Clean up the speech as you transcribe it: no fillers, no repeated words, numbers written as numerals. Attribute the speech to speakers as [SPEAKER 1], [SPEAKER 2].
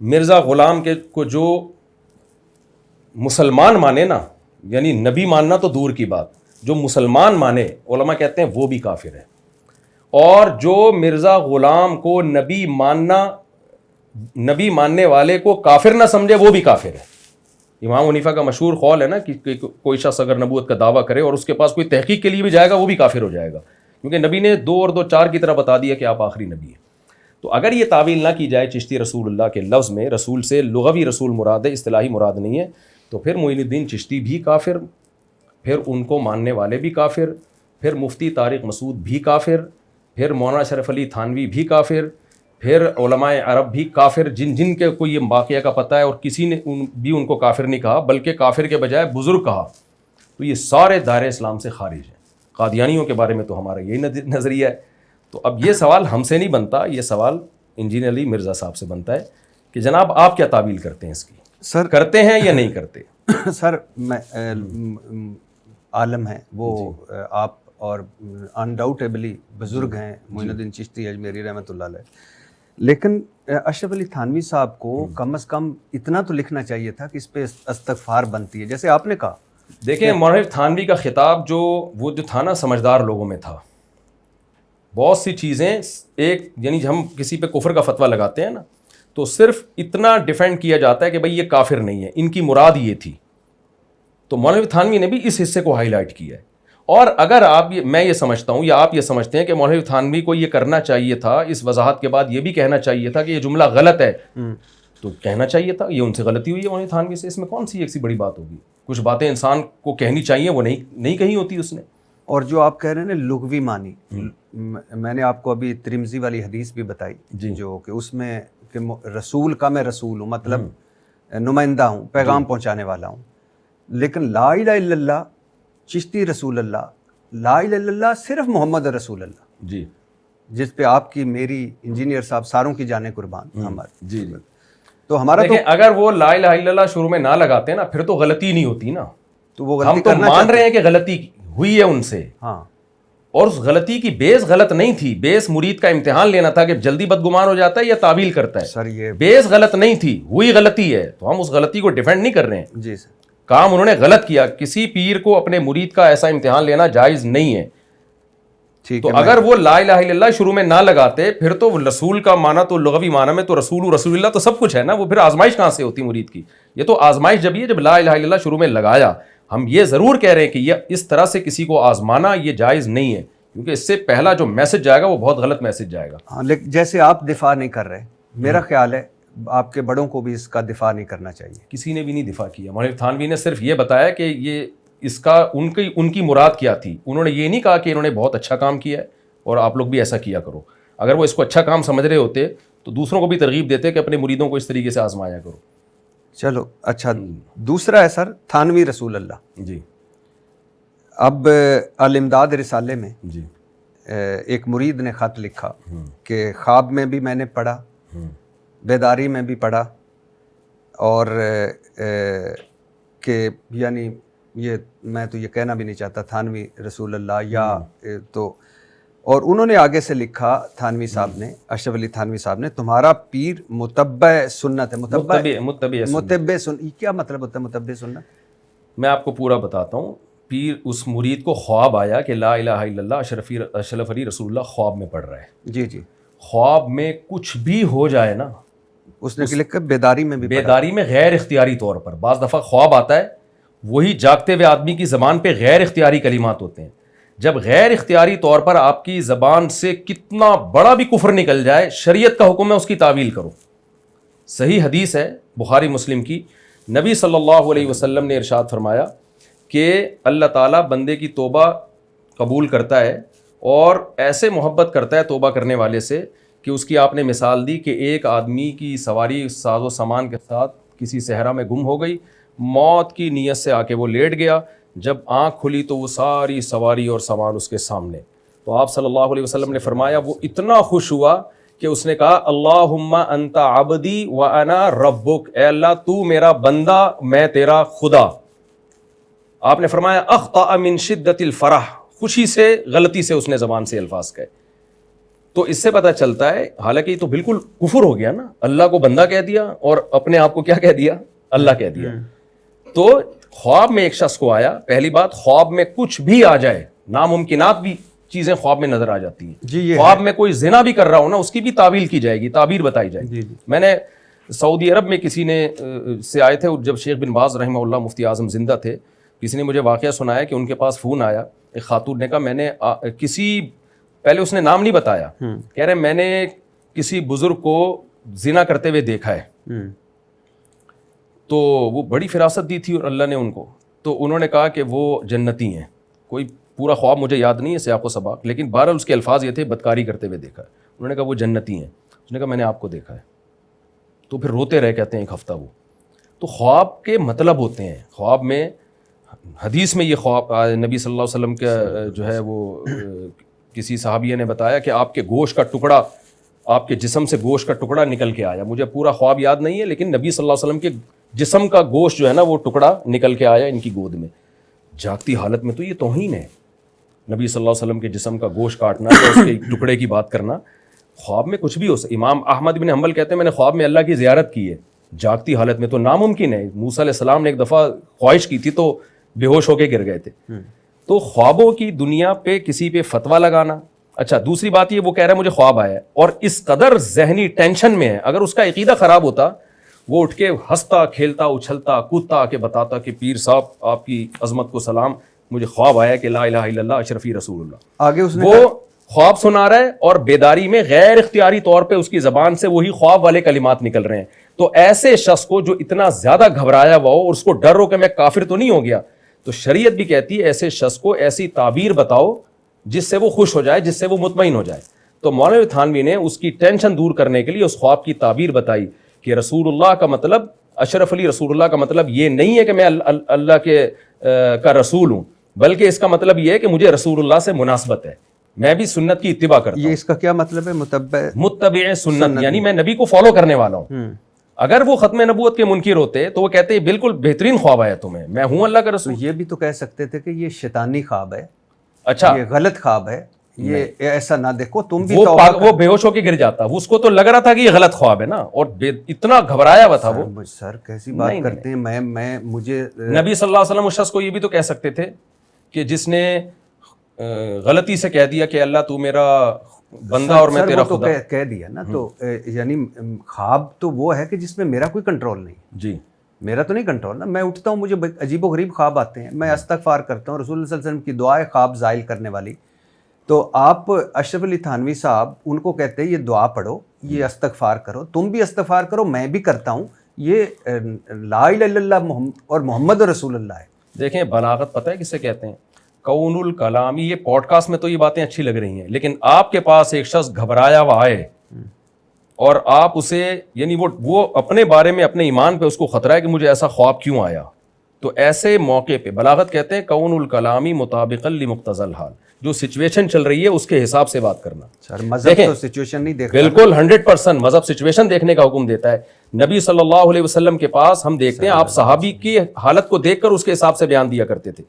[SPEAKER 1] مرزا غلام کے کو جو مسلمان مانے نا، یعنی نبی ماننا تو دور کی بات، جو مسلمان مانے علماء کہتے ہیں وہ بھی کافر ہے، اور جو مرزا غلام کو نبی ماننے والے کو کافر نہ سمجھے وہ بھی کافر ہے۔ امام حنیفہ کا مشہور قول ہے نا کہ کوئی شخص اگر نبوت کا دعویٰ کرے اور اس کے پاس کوئی تحقیق کے لیے بھی جائے گا وہ بھی کافر ہو جائے گا، کیونکہ نبی نے 2 اور 2 4 کی طرح بتا دیا کہ آپ آخری نبی ہیں۔ تو اگر یہ تعویل نہ کی جائے چشتی رسول اللہ کے لفظ میں، رسول سے لغوی رسول مراد ہے، اصطلاحی مراد نہیں ہے، تو پھر معین الدین چشتی بھی کافر، پھر ان کو ماننے والے بھی کافر، پھر مفتی طارق مسعود بھی کافر، پھر مولانا اشرف علی تھانوی بھی کافر، پھر علماء عرب بھی کافر، جن کے کو یہ واقعہ کا پتہ ہے، اور کسی نے بھی ان کو کافر نہیں کہا بلکہ کافر کے بجائے بزرگ کہا، تو یہ سارے دائرہ اسلام سے خارج ہیں۔ قادیانیوں کے بارے میں تو ہمارا یہی نظریہ ہے۔ تو اب یہ سوال ہم سے نہیں بنتا، یہ سوال انجینئر علی مرزا صاحب سے بنتا ہے کہ جناب آپ کیا تعویل کرتے ہیں اس کی،
[SPEAKER 2] سر
[SPEAKER 1] کرتے ہیں یا نہیں کرتے؟
[SPEAKER 2] سر میں عالم ہیں وہ آپ، اور انڈاؤٹیبلی بزرگ ہیں معین الدین چشتی اجمیری رحمۃ اللہ علیہ، لیکن اشرف علی تھانوی صاحب کو کم از کم اتنا تو لکھنا چاہیے تھا کہ اس پہ استغفار بنتی ہے، جیسے آپ نے کہا۔
[SPEAKER 1] دیکھیں مولانا تھانوی کا خطاب وہ جو تھا نا سمجھدار لوگوں میں تھا، بہت سی چیزیں ایک، یعنی ہم کسی پہ کفر کا فتویٰ لگاتے ہیں نا تو صرف اتنا ڈیفینڈ کیا جاتا ہے کہ بھئی یہ کافر نہیں ہے، ان کی مراد یہ تھی، تو مولانا تھانوی نے بھی اس حصے کو ہائی لائٹ کیا ہے۔ اور اگر میں یہ سمجھتا ہوں یا آپ یہ سمجھتے ہیں کہ مولانا تھانوی کو یہ کرنا چاہیے تھا، اس وضاحت کے بعد یہ بھی کہنا چاہیے تھا کہ یہ جملہ غلط ہے، تو کہنا چاہیے تھا، یہ ان سے غلطی ہوئی ہے مولانا تھانوی سے، اس میں کون سی ایک سی بڑی بات ہوگی؟ کچھ باتیں انسان کو کہنی چاہیے وہ نہیں کہی ہوتی اس نے۔
[SPEAKER 2] اور جو آپ کہہ رہے ہیں نا لغوی معنی، میں نے آپ کو ابھی ترمذی والی حدیث بھی بتائی جو کہ اس میں کہ رسول کا میں رسول ہوں، مطلب نمائندہ ہوں، پیغام پہنچانے والا ہوں، لیکن لا الہ الا اللہ چشتی رسول اللہ، لا الہ الا اللہ صرف محمد رسول اللہ،
[SPEAKER 1] جی،
[SPEAKER 2] جس پہ آپ کی میری انجینئر صاحب ساروں کی جانیں قربان ہمارے۔
[SPEAKER 1] جی
[SPEAKER 2] تو ہمارا تو
[SPEAKER 1] اگر وہ لا الہ الا اللہ شروع میں نہ لگاتے نا پھر تو غلطی نہیں ہوتی نا،
[SPEAKER 2] تو وہ
[SPEAKER 1] ہم تو مان رہے ہیں کہ غلطی ہوئی ہے ان سے،
[SPEAKER 2] ہاں،
[SPEAKER 1] اور اس غلطی کی بیس غلط نہیں تھی، بیس مرید کا امتحان لینا تھا کہ جلدی بدگمان ہو جاتا ہے یا تعویل کرتا ہے،
[SPEAKER 2] سر یہ
[SPEAKER 1] بیس غلط نہیں تھی، ہوئی غلطی ہے، تو ہم اس غلطی کو ڈیفینڈ نہیں کر رہے ہیں،
[SPEAKER 2] جی سر،
[SPEAKER 1] کام انہوں نے غلط کیا، کسی پیر کو اپنے مرید کا ایسا امتحان لینا جائز نہیں ہے۔
[SPEAKER 2] ٹھیک
[SPEAKER 1] تو
[SPEAKER 2] ہے،
[SPEAKER 1] اگر وہ لا الہ الا اللہ شروع میں نہ لگاتے پھر تو رسول کا معنی تو لغوی معنی میں تو رسول اللہ تو سب کچھ ہے نا، وہ پھر آزمائش کہاں سے ہوتی مرید کی؟ یہ تو آزمائش جب لا الہ الا اللہ شروع میں لگایا۔ ہم یہ ضرور کہہ رہے ہیں کہ یہ اس طرح سے کسی کو آزمانا یہ جائز نہیں ہے، کیونکہ اس سے پہلا جو میسج جائے گا وہ بہت غلط میسج جائے گا۔
[SPEAKER 2] ہاں، لیکن جیسے آپ دفاع نہیں کر رہے، میرا خیال ہے آپ کے بڑوں کو بھی اس کا دفاع نہیں کرنا چاہیے۔
[SPEAKER 1] کسی نے بھی نہیں دفاع کیا، مولانا تھانوی نے صرف یہ بتایا کہ یہ اس کا ان کی مراد کیا تھی، انہوں نے یہ نہیں کہا کہ انہوں نے بہت اچھا کام کیا ہے اور آپ لوگ بھی ایسا کیا کرو۔ اگر وہ اس کو اچھا کام سمجھ رہے ہوتے تو دوسروں کو بھی ترغیب دیتے کہ اپنے مریدوں کو اس طریقے سے آزمایا کرو۔
[SPEAKER 2] چلو اچھا، دوسرا ہے سر تھانوی رسول اللہ۔
[SPEAKER 1] جی،
[SPEAKER 2] اب الامداد رسالے میں
[SPEAKER 1] جی،
[SPEAKER 2] ایک مرید نے خط لکھا کہ خواب میں بھی میں نے پڑھا، بیداری میں بھی پڑھا، اور کہ یعنی یہ میں تو یہ کہنا بھی نہیں چاہتا تھانوی رسول اللہ یا تو، اور انہوں نے آگے سے لکھا تھانوی صاحب نے، اشرف علی تھانوی صاحب نے، تمہارا پیر متبع سنت ہے۔ متبع سنت کیا مطلب ہوتا ہے متبع سنت؟
[SPEAKER 1] میں آپ کو پورا بتاتا ہوں۔ پیر اس مرید کو خواب آیا کہ لا الہ الا اللہ اشرف علی رسول اللہ خواب میں پڑھ رہا ہے۔
[SPEAKER 2] جی جی،
[SPEAKER 1] خواب میں کچھ بھی ہو جائے نا،
[SPEAKER 2] اس نے لکھا بیداری میں بھی پڑھا۔
[SPEAKER 1] بیداری میں غیر اختیاری طور پر، بعض دفعہ خواب آتا ہے وہی جاگتے ہوئے آدمی کی زبان پہ غیر اختیاری کلمات ہوتے ہیں، جب غیر اختیاری طور پر آپ کی زبان سے کتنا بڑا بھی کفر نکل جائے، شریعت کا حکم ہے اس کی تعویل کرو۔ صحیح حدیث ہے بخاری مسلم کی، نبی صلی اللہ علیہ وسلم نے ارشاد فرمایا کہ اللہ تعالیٰ بندے کی توبہ قبول کرتا ہے اور ایسے محبت کرتا ہے توبہ کرنے والے سے کہ اس کی آپ نے مثال دی کہ ایک آدمی کی سواری ساز و سامان کے ساتھ کسی صحرا میں گم ہو گئی، موت کی نیت سے آ کے وہ لیٹ گیا، جب آنکھ کھلی تو وہ ساری سواری اور سامان اس کے سامنے، تو آپ صلی اللہ علیہ وسلم نے فرمایا وہ اتنا خوش ہوا کہ اس نے کہا اللہم انت عبدی وانا ربک، اے اللہ تو میرا بندہ میں تیرا خدا۔ آپ نے فرمایا اخطأ من شدت الفرح، خوشی سے غلطی سے اس نے زبان سے الفاظ کہے۔ تو اس سے پتہ چلتا ہے حالانکہ یہ تو بالکل کفر ہو گیا نا, اللہ کو بندہ کہہ دیا اور اپنے آپ کو کیا کہہ دیا, اللہ کہہ دیا. تو خواب میں ایک شخص کو آیا, پہلی بات خواب میں کچھ بھی آ جائے, ناممکنات بھی چیزیں خواب میں نظر آ جاتی ہیں. خواب میں کوئی زنا بھی کر رہا ہو نا, اس کی بھی تعویل کی جائے گی, تعبیر بتائی جائے گی. میں نے سعودی عرب میں کسی نے سے آئے تھے, جب شیخ بن باز رحمہ اللہ مفتی اعظم زندہ تھے, کسی نے مجھے واقعہ سنایا کہ ان کے پاس فون آیا, ایک خاتون نے کہا میں نے کسی, پہلے اس نے نام نہیں بتایا, کہہ رہے میں نے کسی بزرگ کو زنا کرتے ہوئے دیکھا ہے. تو وہ بڑی فراست دی تھی اور اللہ نے ان کو, تو انہوں نے کہا کہ وہ جنتی ہیں. کوئی پورا خواب مجھے یاد نہیں ہے سیاق و سباق, لیکن بہرحال اس کے الفاظ یہ تھے بدکاری کرتے ہوئے دیکھا ہے. انہوں نے کہا وہ جنتی ہیں. اس نے کہا میں نے آپ کو دیکھا ہے. تو پھر روتے رہے, کہتے ہیں ایک ہفتہ وہ. تو خواب کے مطلب ہوتے ہیں. خواب میں حدیث میں یہ خواب نبی صلی اللہ علیہ وسلم کا جو ہے وہ کسی صحابیہ نے بتایا کہ آپ کے گوشت کا ٹکڑا, آپ کے جسم سے گوشت کا ٹکڑا نکل کے آیا. مجھے پورا خواب یاد نہیں ہے, لیکن نبی صلی اللہ علیہ وسلم کے جسم کا گوشت جو ہے نا وہ ٹکڑا نکل کے آیا ان کی گود میں. جاگتی حالت میں تو یہ توہین ہے, نبی صلی اللہ علیہ وسلم کے جسم کا گوشت کاٹنا یا اس کے ٹکڑے کی بات کرنا. خواب میں کچھ بھی ہو سکتا. امام احمد بن حنبل کہتے ہیں میں نے خواب میں اللہ کی زیارت کی ہے, جاگتی حالت میں تو ناممکن ہے. موسیٰ علیہ السلام نے ایک دفعہ خواہش کی تھی تو بے ہوش ہو کے گر گئے تھے. تو خوابوں کی دنیا پہ کسی پہ فتویٰ لگانا. اچھا دوسری بات یہ, وہ کہہ رہا ہے مجھے خواب آیا ہے اور اس قدر ذہنی ٹینشن میں ہے, اگر اس کا عقیدہ خراب ہوتا وہ اٹھ کے ہنستا کھیلتا اچھلتا کودتا کہ بتاتا کہ پیر صاحب آپ کی عظمت کو سلام, مجھے خواب آیا کہ لا الہ الا اللہ اشرفی رسول اللہ.
[SPEAKER 2] آگے اس نے
[SPEAKER 1] وہ خواب سنا رہا ہے اور بیداری میں غیر اختیاری طور پہ اس کی زبان سے وہی خواب والے کلمات نکل رہے ہیں. تو ایسے شخص کو جو اتنا زیادہ گھبرایا ہوا ہو اور اس کو ڈر ہو کہ میں کافر تو نہیں ہو گیا, تو شریعت بھی کہتی ہے ایسے شخص کو ایسی تعبیر بتاؤ جس سے وہ خوش ہو جائے, جس سے وہ مطمئن ہو جائے. تو مولوی تھانوی نے اس کی ٹینشن دور کرنے کے لیے اس خواب کی تعبیر بتائی کہ رسول اللہ کا مطلب, اشرف علی رسول اللہ کا مطلب یہ نہیں ہے کہ میں اللہ کے کا رسول ہوں, بلکہ اس کا مطلب یہ ہے کہ مجھے رسول اللہ سے مناسبت ہے, میں بھی سنت کی اتباع کرتا ہوں.
[SPEAKER 2] یہ اس کا کیا مطلب ہے؟
[SPEAKER 1] متبع سنت, یعنی میں نبی کو فالو کرنے والا ہوں. اگر وہ ختم نبوت کے منکر ہوتے تو وہ کہتے ہیں بالکل بہترین خواب آیا تمہیں, میں ہوں اللہ کا رسول.
[SPEAKER 2] یہ بھی تو کہہ سکتے تھے کہ یہ شیطانی خواب ہے,
[SPEAKER 1] اچھا
[SPEAKER 2] یہ غلط خواب ہے, یہ ایسا نہ دیکھو تم بھی.
[SPEAKER 1] وہ بے ہوش ہو کے گر جاتا, اس کو تو لگ رہا تھا کہ یہ غلط خواب ہے نا, اور اتنا گھبرایا ہوا تھا وہ.
[SPEAKER 2] سر کیسی بات کرتے ہیں, میں مجھے
[SPEAKER 1] نبی صلی اللہ علیہ وسلم اس شخص کو یہ بھی تو کہہ سکتے تھے کہ جس نے غلطی سے کہہ دیا کہ اللہ تو میرا بندہ اور میں تیرا خدا.
[SPEAKER 2] کہہ دیا نا, تو یعنی خواب تو وہ ہے کہ جس میں میرا کوئی کنٹرول نہیں.
[SPEAKER 1] جی
[SPEAKER 2] میرا تو نہیں کنٹرول نا, میں اٹھتا ہوں مجھے عجیب و غریب خواب آتے ہیں, میں استغفار کرتا ہوں, رسول اللہ صلی اللہ علیہ وسلم کی دعا ہے خواب زائل کرنے والی. تو آپ اشرف علی تھانوی صاحب ان کو کہتے ہیں یہ دعا پڑھو, یہ استغفار کرو, تم بھی استغفار کرو, میں بھی کرتا ہوں, یہ لا الہ الا اللہ اور محمد رسول اللہ ہے.
[SPEAKER 1] دیکھیں بلاغت پتہ ہے کسے کہتے ہیں؟ کون الکلامی. یہ پوڈ کاسٹ میں تو یہ باتیں اچھی لگ رہی ہیں, لیکن آپ کے پاس ایک شخص گھبرایا ہوا آئے اور آپ اسے, یعنی وہ اپنے بارے میں اپنے ایمان پہ اس کو خطرہ ہے کہ مجھے ایسا خواب کیوں آیا, تو ایسے موقع پہ بلاغت کہتے ہیں کون الکلامی مطابقا لمقتضی الحال, جو سچویشن چل رہی ہے اس کے حساب سے بات کرنا.
[SPEAKER 2] سر مذہب تو سچویشن نہیں دیکھتا.
[SPEAKER 1] بالکل 100% مذہب سچویشن دیکھنے کا حکم دیتا ہے. نبی صلی اللہ علیہ وسلم کے پاس ہم دیکھتے ہیں آپ صحابی کی حالت کو دیکھ کر اس کے حساب سے بیان دیا کرتے تھے.